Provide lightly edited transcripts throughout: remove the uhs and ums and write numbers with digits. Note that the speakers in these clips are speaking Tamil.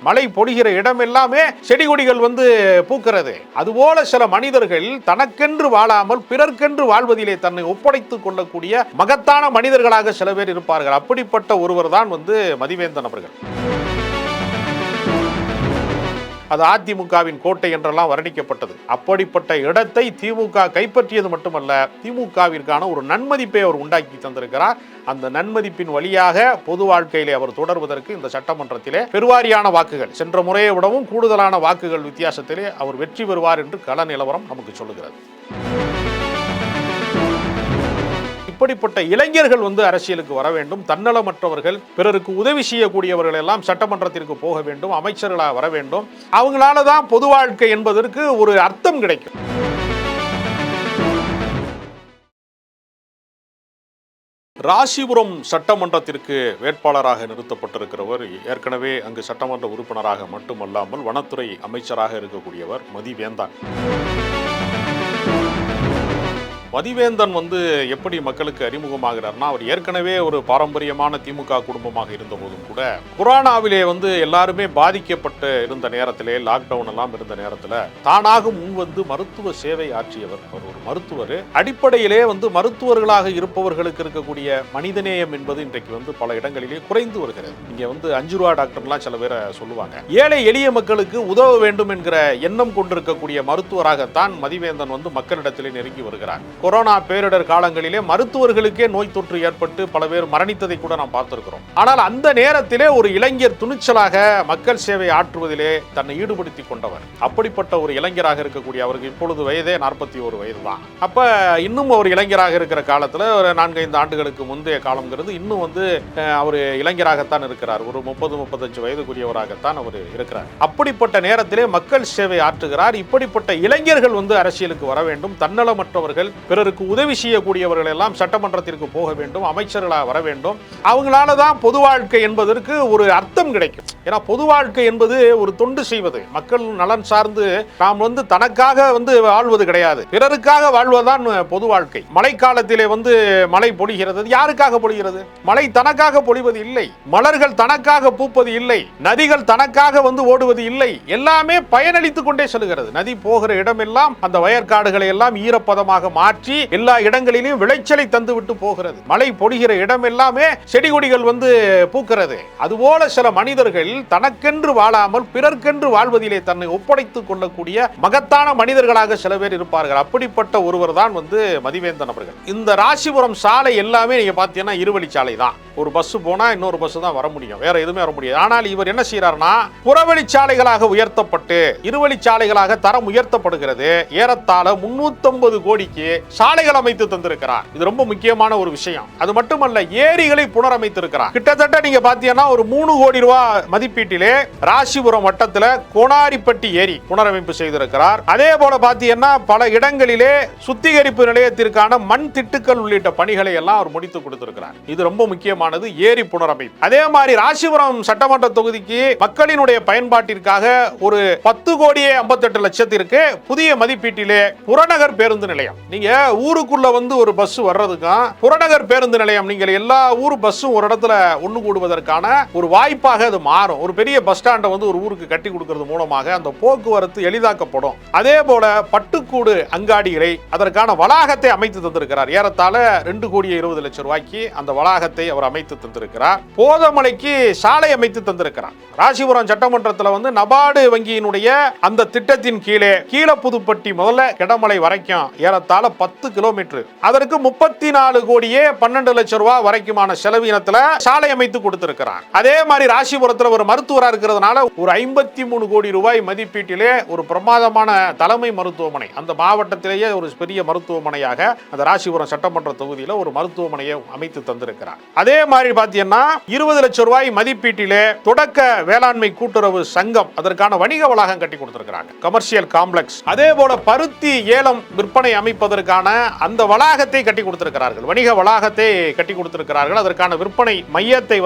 மழை பொழிகிற இடம் எல்லாமே செடி கொடிகள் பூக்கிறது. அதுபோல சில மனிதர்கள் தனக்கென்று வாழாமல் பிறர்க்கென்று வாழ்வதிலே தன்னை ஒப்படைத்துக் கொள்ளக்கூடிய மகத்தான மனிதர்களாக சில பேர் இருப்பார்கள். அப்படிப்பட்ட ஒருவர் தான் மதிவேந்தன் அவர்கள். அது அதிமுகவின் கோட்டை என்றெல்லாம் வர்ணிக்கப்பட்டது. அப்படிப்பட்ட இடத்தை திமுக கைப்பற்றியது மட்டுமல்ல, திமுகவிற்கான ஒரு நன்மதிப்பை அவர் உண்டாக்கி தந்திருக்கிறார். அந்த நன்மதிப்பின் வழியாக பொது வாழ்க்கையிலே அவர் தொடர்வதற்கு இந்த சட்டமன்றத்திலே பெருவாரியான வாக்குகள், சென்ற முறையை விடவும் கூடுதலான வாக்குகள் வித்தியாசத்திலே அவர் வெற்றி பெறுவார் என்று கள நிலவரம் நமக்கு சொல்லுகிறது. இப்படிப்பட்ட இளைஞர்கள் அரசியலுக்கு வர வேண்டும். தன்னலமற்றவர்கள், பிறருக்கு உதவி செய்யக்கூடியவர்கள் எல்லாம் சட்டமன்றத்திற்கு போக வேண்டும், அமைச்சர்களாக வர வேண்டும். அவங்களால தான் பொது வாழ்க்கை என்பதற்கு ஒரு அர்த்தம் கிடைக்கும். ராசிபுரம் சட்டமன்றத்திற்கு வேட்பாளராக நிறுத்தப்பட்டிருக்கிறவர் ஏற்கனவே அங்கு சட்டமன்ற உறுப்பினராக மட்டுமல்லாமல் வனத்துறை அமைச்சராக இருக்கக்கூடியவர் மதிவேந்தன். மதிவேந்தன் எப்படி மக்களுக்கு அறிமுகமாகிறார்னா, அவர் ஏற்கனவே ஒரு பாரம்பரியமான திமுக குடும்பமாக இருந்த போதும் கூட கொரோனாவிலே எல்லாருமே பாதிக்கப்பட்டு இருந்த நேரத்திலே, லாக்டவுன் எல்லாம் இருந்த நேரத்தில் தானாக முன் மருத்துவ சேவை ஆற்றியவர். அவர் ஒரு மருத்துவர். அடிப்படையிலே மருத்துவர்களாக இருப்பவர்களுக்கு இருக்கக்கூடிய மனிதநேயம் என்பது இன்றைக்கு பல இடங்களிலே குறைந்து வருகிறது. இங்கே 5 ரூபா டாக்டர்லாம் சில பேரை சொல்லுவாங்க. ஏழை எளிய மக்களுக்கு உதவ வேண்டும் என்கிற எண்ணம் கொண்டிருக்கக்கூடிய மருத்துவராகத்தான் மதிவேந்தன் மக்களிடத்திலே நெருங்கி வருகிறார். கொரோனா பேரிடர் காலங்களிலே மருத்துவர்களுக்கே நோய் தொற்று ஏற்பட்டு பல பேர் மரணித்ததை கூட நாம் பார்த்திருக்கிறோம். ஆனால் அந்த நேரத்திலே ஒரு இளைஞர் துணிச்சலாக மக்கள் சேவை ஆற்றுவதிலே தன்னை ஈடுபடுத்திக் கொண்டவர். அப்படிப்பட்ட ஒரு இளைஞராக இருக்கக்கூடிய அவருக்கு இப்பொழுது வயதே 41 வயது தான். அப்ப இன்னும் ஒரு இளைஞராக இருக்கிற காலத்துல ஒரு 4-5 ஆண்டுகளுக்கு முந்தைய காலம்ங்கிறது இன்னும் அவர் இளைஞராகத்தான் இருக்கிறார். ஒரு 30-35 வயதுக்குரியவராகத்தான் அவர் இருக்கிறார். அப்படிப்பட்ட நேரத்திலே மக்கள் சேவை ஆற்றுகிறார். இப்படிப்பட்ட இளைஞர்கள் அரசியலுக்கு வர வேண்டும். தன்னலமற்றவர்கள், பிறருக்கு உதவி செய்யக்கூடியவர்கள் எல்லாம் சட்டமன்றத்திற்கு போக வேண்டும், அமைச்சர்களாக வர வேண்டும். அவங்களால தான் பொது வாழ்க்கை என்பதற்கு ஒரு அர்த்தம் கிடைக்கும். ஏன்னா பொது வாழ்க்கை என்பது ஒரு தொண்டு செய்வது, மக்கள் நலன் சார்ந்து நாம் தனக்காக வாழ்வது கிடையாது, பிறருக்காக வாழ்வதுதான் பொது வாழ்க்கை. மழைக்காலத்திலே மழை பொழிகிறது, யாருக்காக பொழிகிறது? மழை தனக்காக பொழிவது இல்லை, மலர்கள் தனக்காக பூப்பது இல்லை, நதிகள் தனக்காக ஓடுவது இல்லை, எல்லாமே பயனளித்துக் கொண்டே செல்கிறது. நதி போகிற இடமெல்லாம் அந்த வயற்காடுகளை எல்லாம் ஈரப்பதமாக மாற்றி எல்லா இடங்களிலும் விளைச்சலை தந்துவிட்டு போகிறது. மழை பொழிகிற இடம் எல்லாமே செடி கொடிகள் பூக்கிறது. அதுபோல சில மனிதர்கள் தனக்கென்று வாழாமல் பிறர்க்கென்று வாழ்வதிலே தன்னை ஒப்படைத்துக் கொள்ளக்கூடிய மகத்தான மனிதர்களாக சில பேர் இருப்பார்கள். அப்படிப்பட்ட ஒருவர் தான் மதிவேந்தன் அவர்கள். இந்த ராசிபுரம் சாலை எல்லாமே நீங்க பாத்தீங்கன்னா இருவழிச்சாலை தான். ஒரு பஸ் போனா இன்னொரு பஸ் தான் வர முடியும், வேற எதுவுமே வர முடியாது. ஆனால் இவர் என்ன செய்யறாருன்னா, புறவழிச்சாலைகளாக உயர்த்தப்பட்டு இருவழிச்சாலைகளாக தரம் உயர்த்தப்படுகிறது. ஏறத்தாழ 350 கோடிக்கு சாலைகள் அமைத்து தந்திருக்கிறார். இது ரொம்ப முக்கியமான ஒரு விஷயம். அது மட்டுமல்ல, ஏரிகளை புனரமைத்திருக்கிறார். கிட்டத்தட்ட நீங்க பாத்தீங்கன்னா ஒரு 3 கோடி ரூபாய் மதிப்பீட்டிலே ராசிபுரம் வட்டத்தில் கோனாரிப்பட்டி ஏரி புனரமைப்பு செய்திருக்கிறார். அதே போல பாத்தீங்கன்னா பல இடங்களிலே சுத்திகரிப்பு நிலையத்திற்கான மண் திட்டுக்கள் உள்ளிட்ட பணிகளை எல்லாம் அவர் முடித்து கொடுத்திருக்கிறார். இது ரொம்ப முக்கியமானது, ஏரி புனரமைப்பு. அதே மாதிரி ராசிபுரம் சட்டமன்ற தொகுதிக்கு மக்களினுடைய பயன்பாட்டிற்காக ஒரு 10 கோடியே 58 லட்சத்திற்கு புதிய மதிப்பீட்டிலே புறநகர் பேருந்து நிலையம். நீங்க ஊருக்குள்ள ஒரு பஸ் வர்றதுக்கும் புறநகர் பேருந்து நிலையம், நீங்க எல்லா ஊர் பஸ்ஸும் ஒரு இடத்துல ஒண்ணு கூடுவதற்கான ஒரு வாய்ப்பாக அது மாறும். ஒரு பெரிய பஸ் ஸ்டாண்டை ஒரு ஊருக்கு கட்டி கொடுக்கிறது மூலமாக அந்த போக்குவரத்து எளிதாக்கப்படும். அதே போல பட்டுக்கூடு அங்காடிகளை அதற்கான வளாகத்தை அமைத்து தந்திருக்கிறார். ஏறத்தாழ 2 கோடியே 20 லட்சம் ரூபாய்க்கு அந்த வளாகத்தை அவர் அமைத்து தந்திருக்கிறார். போதமலைக்கு சாலை அமைத்து தந்திருக்கிறார். ராசிபுரம் சட்டமன்றத்தில் நபார்டு வங்கியினுடைய அந்த திட்டத்தின் கீழே புதுப்பட்டி முதல்ல கிடமலை வரைக்கும் ஏறத்தாழ 10 கிலோமீட்டர், அதற்கு 34 கோடியே 12 லட்சம் ரூபாய் வரைக்குமான செலவினத்தில் சாலை அமைத்து கொடுத்திருக்கிறார். அதே மாதிரி ராசிபுரத்தில் ஒரு மருத்துவராக இருக்கிறதுனால ஒரு 53 கோடி ரூபாய் மதிப்பீட்டிலே ஒரு பிரமாதமான தலைமை மருத்துவமனை, அந்த மாவட்டத்திலேயே ஒரு பெரிய மருத்துவமனையாக அந்த ராசிபுரம் சட்டமன்ற தொகுதியில் ஒரு மருத்துவமனையை அமைத்து தந்திருக்கிறார். அதே மாதிரி பார்த்தீங்கன்னா 20 லட்சம் ரூபாய் மதிப்பீட்டிலே தொடக்க வேளாண்மை கூட்டுறவு சங்கம் அதற்கான வணிக வளாகம் கட்டி கொடுத்திருக்கிறாங்க, கமர்ஷியல் காம்ப்ளெக்ஸ். அதே போல பருத்தி ஏலம் விற்பனை அமைப்பதற்கான அந்த வளாகத்தை கட்டி கொடுத்திருக்கிறார்கள், வணிக வளாகத்தை கட்டி கொடுத்திருக்கிறார்கள். அதற்கான விற்பனை மையத்தை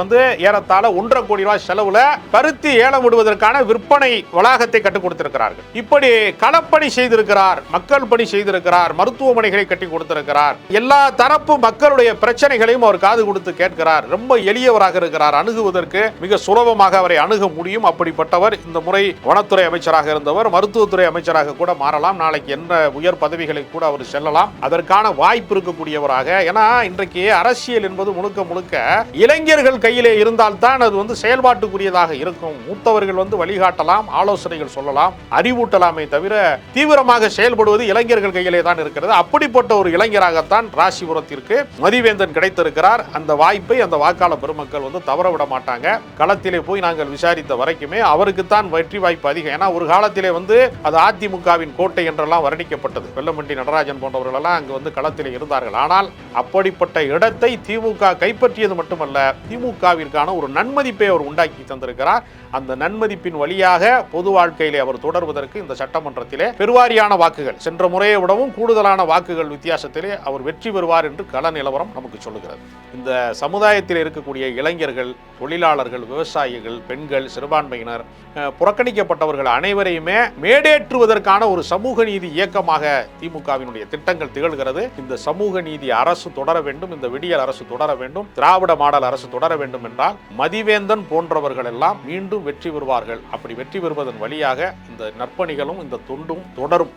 ஏறத்தாழ 1.5 கோடி ரூபாய் செலவுல பருத்தி ஏலம் விடுவதற்கான விற்பனை வளாகத்தை கட்டி கொடுத்திருக்கிறார்கள். இப்படி களப்பணி செய்திருக்கிறார், மக்கள் பணி செய்திருக்கிறார், மருத்துவமனைகளை கட்டி கொடுத்திருக்கிறார். எல்லா தரப்பு மக்களுடைய பிரச்சனைகளையும் அவர் காது கொடுத்து கேட்கிறார். இருக்கிறார், ரொம்ப எளியவராக இருக்கிறார், அணுகுவதற்கு மிக சுலபமாக அவரை அணுக முடியும். அப்படிப்பட்டவர் இந்த முறை வனத்துறை அமைச்சராக இருந்தவர் மருத்துவத்துறை அமைச்சராக கூட மாறலாம், நாளைக்கு எந்த உயர் பதவிகளை கூட அவர் செல்லலாம், அதற்கான வாய்ப்பு இருக்கக்கூடியவராக. ஏன்னா இன்றைக்கு அரசியல் என்பது முழுக்க முழுக்க இளைஞர்கள் கையிலே இருந்தால்தான் அது செயல்பாட்டுக்குரியதாக இருக்கும். மூத்தவர்கள் வழிகாட்டலாம், ஆலோசனைகள் சொல்லலாம், அறிவூட்டலாமே தவிர தீவிரமாக செயல்படுவது இளைஞர்கள் கையிலே தான் இருக்கிறது. அப்படிப்பட்ட ஒரு இளைஞராகத்தான் ராசிபுரத்திற்கு மதிவேந்தன் கிடைத்திருக்கிறார். அந்த வாய்ப்பை அந்த வாக்காளர் பெருமக்கள் தவற விட மாட்டாங்க. களத்திலே போய் நாங்கள் விசாரித்த வரைக்குமே அவருக்குத்தான் வெற்றி வாய்ப்பு அதிகம். ஏன்னா ஒரு காலத்திலே அது அதிமுகவின் கோட்டை என்றெல்லாம் வர்ணிக்கப்பட்டது. வெல்லமண்டி நடராஜன் போன்றவர்கள் எல்லாம் அங்கு களத்திலே இருந்தார்கள். ஆனால் அப்படிப்பட்ட இடத்தை திமுக கைப்பற்றியது மட்டுமல்ல, திமுகவிற்கான ஒரு நன்மதிப்பை அவர் உண்டாக்கி தந்திருக்கிறார். அந்த நன்மதிப்பின் வழியாக பொது வாழ்க்கையிலே அவர் தொடர்வதற்கு இந்த சட்டமன்றத்திலே பெருவாரியான வாக்குகள், சென்ற முறையை விடவும் கூடுதலான வாக்குகள் வித்தியாசத்திலே அவர் வெற்றி பெறுவார் என்று கள நிலவரம் நமக்கு சொல்லுகிறது. இந்த சமுதாயத்தில் இருக்கக்கூடிய இளைஞர்கள், தொழிலாளர்கள், விவசாயிகள், பெண்கள், சிறுபான்மையினர், புறக்கணிக்கப்பட்டவர்கள் அனைவரையுமே மேடேற்றுவதற்கான ஒரு சமூக நீதி இயக்கமாக திமுகவினுடைய திட்டங்கள் திகழ்கிறது. இந்த சமூக நீதி அரசு தொடர வேண்டும், இந்த விடியல் அரசு தொடர வேண்டும், திராவிட மாடல் அரசு தொடர வேண்டும் என்றால் மதிவேந்தன் போன்றவர்கள் எல்லாம் மீண்டும் வெற்றி பெறுவார்கள். அப்படி வெற்றி பெறுவதன் வழியாக இந்த நற்பணிகளும் இந்த தொண்டும் தொடரும்.